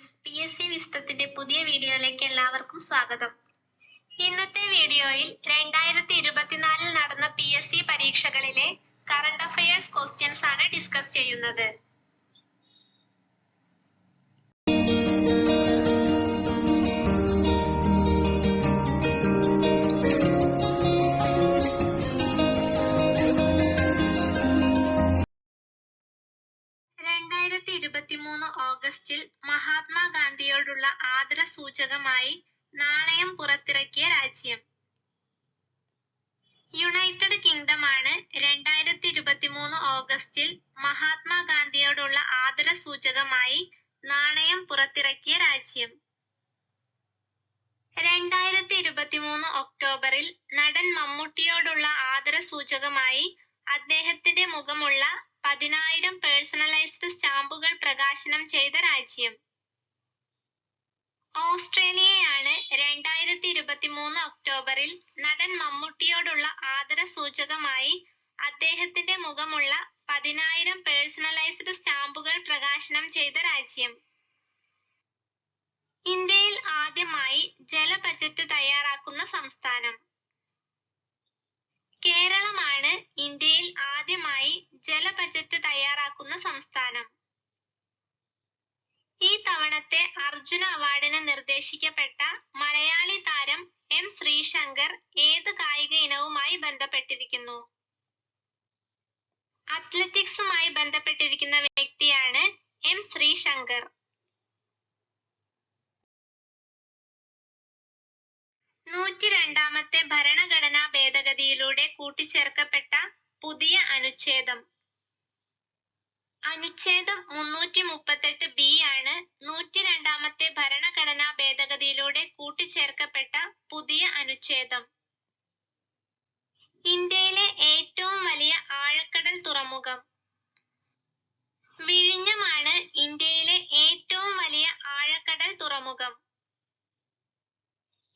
PSC വിസ്തത്തിന്റെ പുതിയ വീഡിയോയിലേക്ക് എല്ലാവർക്കും സ്വാഗതം. ഇന്നത്തെ വീഡിയോയിൽ 2024 നടന്ന PSC പരീക്ഷകളിലെ കറണ്ട് അഫയേഴ്സ് ക്വസ്റ്റ്യൻസ് ആണ് ഡിസ്കസ് ചെയ്യുന്നത്. ഓഗസ്റ്റിൽ മഹാത്മാഗാന്ധിയോടുള്ള ആദരസൂചകമായി നാണയം പുറത്തിറക്കിയ രാജ്യം. യുണൈറ്റഡ് കിങ്ഡം ആണ് 2023 ഓഗസ്റ്റിൽ മഹാത്മാഗാന്ധിയോടുള്ള ആദരസൂചകമായി നാണയം പുറത്തിറക്കിയ രാജ്യം. 2023 ഒക്ടോബറിൽ നടൻ മമ്മൂട്ടിയോടുള്ള ആദരസൂചകമായി അദ്ദേഹത്തിന്റെ മുഖമുള്ള 10,000 പേഴ്സണലൈസ്ഡ് സ്റ്റാമ്പുകൾ പ്രകാശനം ചെയ്ത രാജ്യം. ഓസ്ട്രേലിയയാണ് 2023 ഒക്ടോബറിൽ നടൻ മമ്മൂട്ടിയോടുള്ള ആദരസൂചകമായി അദ്ദേഹത്തിന്റെ മുഖമുള്ള 10,000 പേഴ്സണലൈസ്ഡ് സ്റ്റാമ്പുകൾ പ്രകാശനം ചെയ്ത രാജ്യം. ഇന്ത്യയിൽ ആദ്യമായി ജല ബജറ്റ് തയ്യാറാക്കുന്ന സംസ്ഥാനം. കേരളമാണ് ഇന്ത്യയിൽ ആദ്യമായി ജല ബജറ്റ് തയ്യാറാക്കുന്ന സംസ്ഥാനം. ഈ തവണത്തെ അർജുന അവാർഡിന് നിർദ്ദേശിക്കപ്പെട്ട മലയാളി താരം M. ശ്രീശങ്കർ ഏത് കായിക ഇനവുമായി ബന്ധപ്പെട്ടിരിക്കുന്നു? അത്ലറ്റിക്സുമായി ബന്ധപ്പെട്ടിരിക്കുന്ന വ്യക്തിയാണ് M. ശ്രീശങ്കർ. 102ാമത്തെ ഭരണഘടനാ ഭേദഗതിയിലൂടെ കൂട്ടിച്ചേർക്കപ്പെട്ട പുതിയ അനുച്ഛേദം. അനുച്ഛേദം 338B ആണ് 102ാമത്തെ ഭരണഘടനാ ഭേദഗതിയിലൂടെ കൂട്ടിച്ചേർക്കപ്പെട്ട പുതിയ അനുച്ഛേദം. ഇന്ത്യയിലെ ഏറ്റവും വലിയ ആഴക്കടൽ തുറമുഖം. വിഴിഞ്ഞമാണ് ഇന്ത്യയിലെ ഏറ്റവും വലിയ ആഴക്കടൽ തുറമുഖം.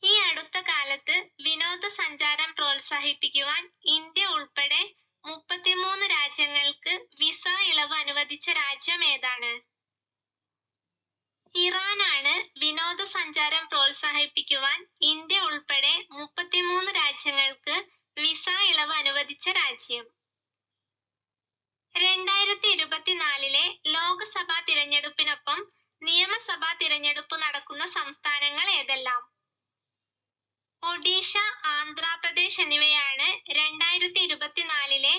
ഈ അടുത്ത കാലത്ത് വിനോദസഞ്ചാരം പ്രോത്സാഹിപ്പിക്കുവാൻ ഇന്ത്യ ഉൾപ്പെടെ 33 രാജ്യങ്ങൾക്ക് വിസ ഇളവ് അനുവദിച്ച രാജ്യം ഏതാണ്? ഇറാനാണ് വിനോദസഞ്ചാരം പ്രോത്സാഹിപ്പിക്കുവാൻ ഇന്ത്യ ഉൾപ്പെടെ 33 രാജ്യങ്ങൾക്ക് വിസ ഇളവ് അനുവദിച്ച രാജ്യം. 2024 ലോക്സഭാ തിരഞ്ഞെടുപ്പിനൊപ്പം നിയമസഭാ തിരഞ്ഞെടുപ്പ് നടക്കുന്ന സംസ്ഥാനങ്ങൾ ഏതെല്ലാം? ഒഡീഷ, ആന്ധ്രാപ്രദേശ് എന്നിവയാണ് 2024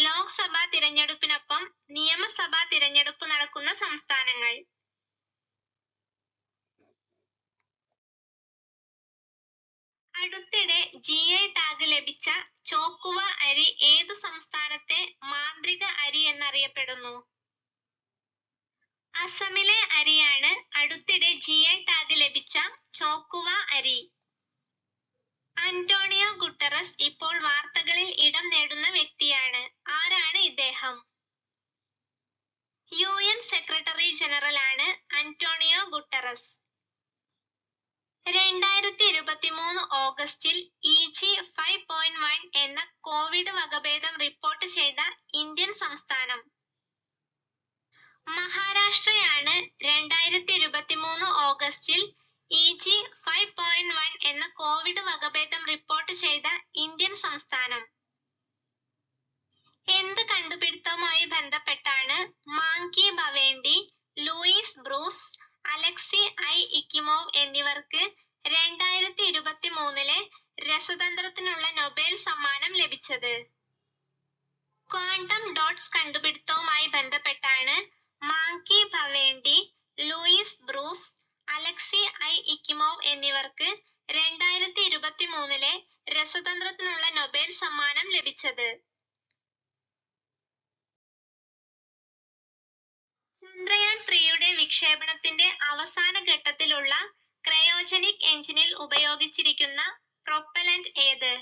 ലോക്സഭാ തിരഞ്ഞെടുപ്പിനൊപ്പം നിയമസഭാ തിരഞ്ഞെടുപ്പ് നടക്കുന്ന സംസ്ഥാനങ്ങൾ. അടുത്തിടെ GI ടാഗ് ലഭിച്ച ചോക്കുവ അരി ഏതു സംസ്ഥാനത്തെ മാന്ത്രിക അരി എന്നറിയപ്പെടുന്നു? അസമിലെ അരിയാണ് അടുത്തിടെ GI ടാഗ് ലഭിച്ച ചോക്കുവ അരി. അന്റോണിയോ ഗുട്ടറസ് ഇപ്പോൾ വാർത്തകളിൽ ഇടം നേടുന്ന വ്യക്തിയാണ്. ആരാണ് ഇദ്ദേഹം? UN സെക്രട്ടറി ജനറൽ ആണ് അന്റോണിയോ ഗുട്ടറസ്. 2023 ഓഗസ്റ്റിൽ EG 5.1 എന്ന കോവിഡ് വകഭേദം റിപ്പോർട്ട് ചെയ്ത ഇന്ത്യൻ സംസ്ഥാനം. മഹാരാഷ്ട്രയാണ് 2023 ഓഗസ്റ്റിൽ EG 5.1 എന്ന കോവിഡ് വകഭേദം റിപ്പോർട്ട് ചെയ്ത ഇന്ത്യൻ സംസ്ഥാനം. എന്ത് കണ്ടുപിടുത്തവുമായി ബന്ധപ്പെട്ടാണ് മാങ്കി ബവേണ്ടി, ലൂയിസ് ബ്രൂസ്, അലക്സി ഐ ഇക്കിമോവ് എന്നിവർക്ക് 2023 രസതന്ത്രത്തിനുള്ള നൊബേൽ സമ്മാനം ലഭിച്ചത്? ക്വാണ്ടം ഡോട്ട്സ് കണ്ടുപിടുത്തവുമായി ബന്ധപ്പെട്ടാണ് മാങ്കി ബവേണ്ടി, ലൂയിസ് ബ്രൂസ്, അലക്സി ഐ ഇക്കിമോവ് എന്നിവർക്ക് 2023 രസതന്ത്രത്തിനുള്ള നൊബേൽ സമ്മാനം ലഭിച്ചത്. ചന്ദ്രയാൻ 3യുടെ വിക്ഷേപണത്തിന്റെ അവസാന ഘട്ടത്തിലുള്ള ക്രയോജനിക് എഞ്ചിനിൽ ഉപയോഗിച്ചിരിക്കുന്ന പ്രൊപ്പല്ലന്റ് ഏത്?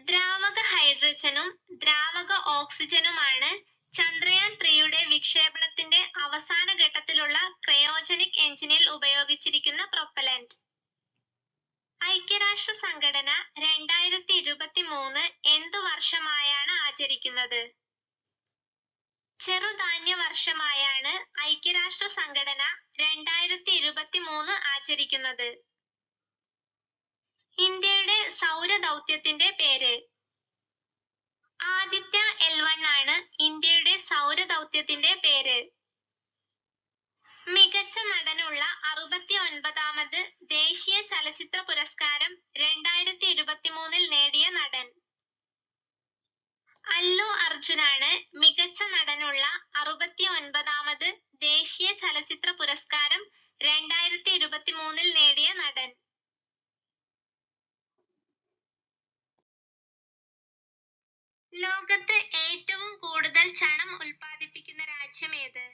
ദ്രാവക ഹൈഡ്രജനും ദ്രാവക ഓക്സിജനുമാണ് ചന്ദ്രയാൻ 3യുടെ വിക്ഷേപണത്തിന്റെ അവസാന ഘട്ടത്തിലുള്ള ക്രയോജനിക് എഞ്ചിനിൽ ഉപയോഗിച്ചിരിക്കുന്ന പ്രൊപ്പല്ലന്റ്. ഐക്യരാഷ്ട്ര സംഘടന 2023 എന്തു വർഷമായാണ് ആചരിക്കുന്നത്? ചെറുധാന്യ വർഷമായാണ് ഐക്യരാഷ്ട്ര സംഘടന 2023 ആചരിക്കുന്നത്. ഇന്ത്യയുടെ സൗരദൗത്യത്തിന്റെ പേര്. ആദിത്യ L1 ആണ് ഇന്ത്യയുടെ സൗരദൗത്യത്തിന്റെ പേര്. മികച്ച നടനുള്ള 69ാമത് ദേശീയ ചലച്ചിത്ര പുരസ്കാരം 2023 നേടിയ നടൻ. അല്ലു അർജുനാണ് മികച്ച നടനുള്ള 69ാമത് ദേശീയ ചലച്ചിത്ര പുരസ്കാരം 2023 നേടിയ നടൻ. ലോകത്ത് ഏറ്റവും കൂടുതൽ ചണം ഉൽപ്പാദിപ്പിക്കുന്ന രാജ്യം ഏത്?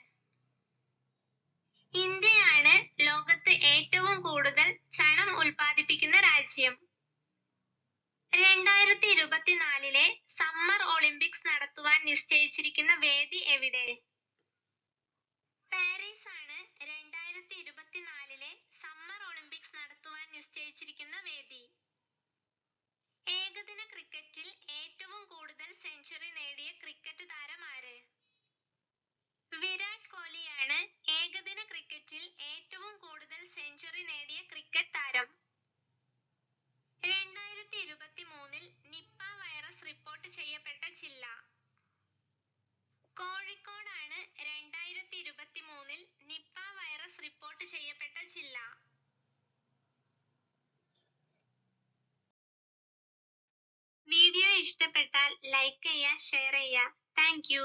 ഇന്ത്യയാണ് ലോകത്ത് ഏറ്റവും കൂടുതൽ ചണം ഉൽപ്പാദിപ്പിക്കുന്ന രാജ്യം. 2024 സമ്മർ ഒളിമ്പിക്സ് നടത്തുവാൻ നിശ്ചയിച്ചിരിക്കുന്ന വേദി എവിടെ? പാരീസ് ആണ് 2024 സമ്മർ ഒളിമ്പിക്സ് നടത്തുവാൻ നിശ്ചയിച്ചിരിക്കുന്ന വേദി. ഏകദിന ക്രിക്കറ്റിൽ ഏറ്റവും കൂടുതൽ സെഞ്ചുറി നേടിയ ക്രിക്കറ്റ് താരം ആര്? വിരാട് കോഹ്ലിയാണ് ഏകദിന ക്രിക്കറ്റിൽ ഏറ്റവും കൂടുതൽ സെഞ്ചുറി നേടിയ ക്രിക്കറ്റ് താരം. 2023 നിപ്പ വൈറസ് റിപ്പോർട്ട് ചെയ്യപ്പെട്ട ജില്ല. കോഴിക്കോടാണ് 2023 നിപ്പ വൈറസ് റിപ്പോർട്ട് ചെയ്യപ്പെട്ട ജില്ല. വീഡിയോ ഇഷ്ടപ്പെട്ടാൽ ലൈക്ക് ചെയ്യുക, ഷെയർ ചെയ്യുക. Thank you.